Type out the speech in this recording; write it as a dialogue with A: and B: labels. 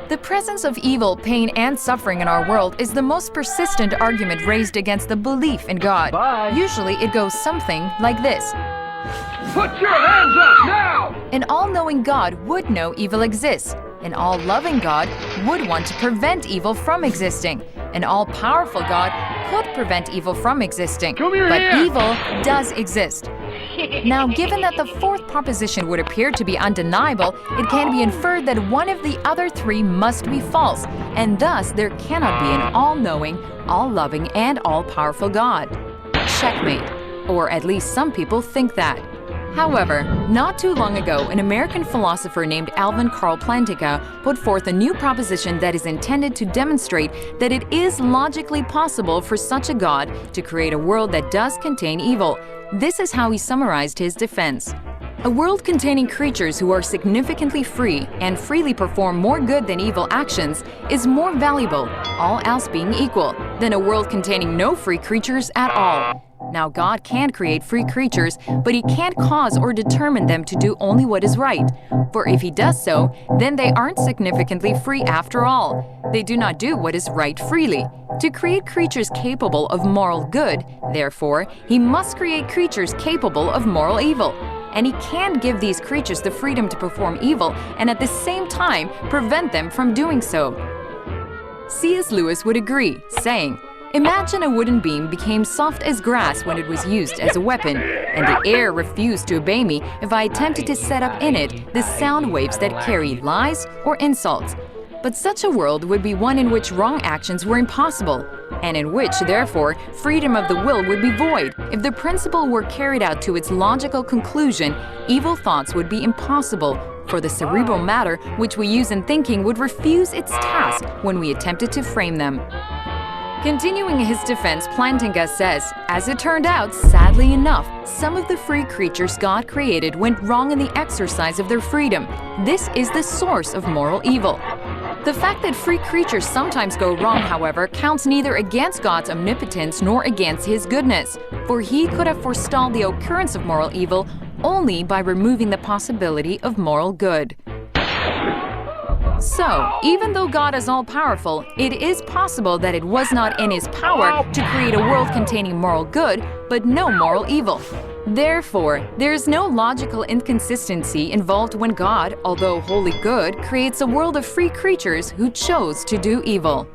A: The presence of evil, pain, and suffering in our world is the most persistent argument raised against the belief in God.
B: Bye.
A: Usually it goes something like this.
B: Put your hands up now!
A: An all-knowing God would know evil exists. An all-loving God would want to prevent evil from existing. An all-powerful God could prevent evil from existing.
B: Come here,
A: But
B: here.
A: evil does exist. Now, given that the fourth proposition would appear to be undeniable, it can be inferred that one of the other three must be false, and thus there cannot be an all-knowing, all-loving, and all-powerful God. Checkmate. Or at least some people think that. However, not too long ago, an American philosopher named Alvin Karl Plantinga put forth a new proposition that is intended to demonstrate that it is logically possible for such a God to create a world that does contain evil. This is how he summarized his defense. A world containing creatures who are significantly free and freely perform more good than evil actions is more valuable, all else being equal, than a world containing no free creatures at all. Now, God can create free creatures, but He can't cause or determine them to do only what is right. For if He does so, then they aren't significantly free after all. They do not do what is right freely. To create creatures capable of moral good, therefore, He must create creatures capable of moral evil. And He can give these creatures the freedom to perform evil and at the same time prevent them from doing so. C.S.Lewis would agree, saying, "Imagine a wooden beam became soft as grass when it was used as a weapon, and the air refused to obey me if I attempted to set up in it the sound waves that carry lies or insults. But such a world would be one in which wrong actions were impossible, and in which, therefore, freedom of the will would be void. If the principle were carried out to its logical conclusion, evil thoughts would be impossible, for the cerebral matter which we use in thinking would refuse its task when we attempted to frame them." Continuing his defense, Plantinga says, as it turned out, sadly enough, some of the free creatures God created went wrong in the exercise of their freedom. This is the source of moral evil. The fact that free creatures sometimes go wrong, however, counts neither against God's omnipotence nor against His goodness, for He could have forestalled the occurrence of moral evil only by removing the possibility of moral good. So, even though God is all-powerful, it is possible that it was not in His power to create a world containing moral good, but no moral evil. Therefore, there is no logical inconsistency involved when God, although wholly good, creates a world of free creatures who chose to do evil.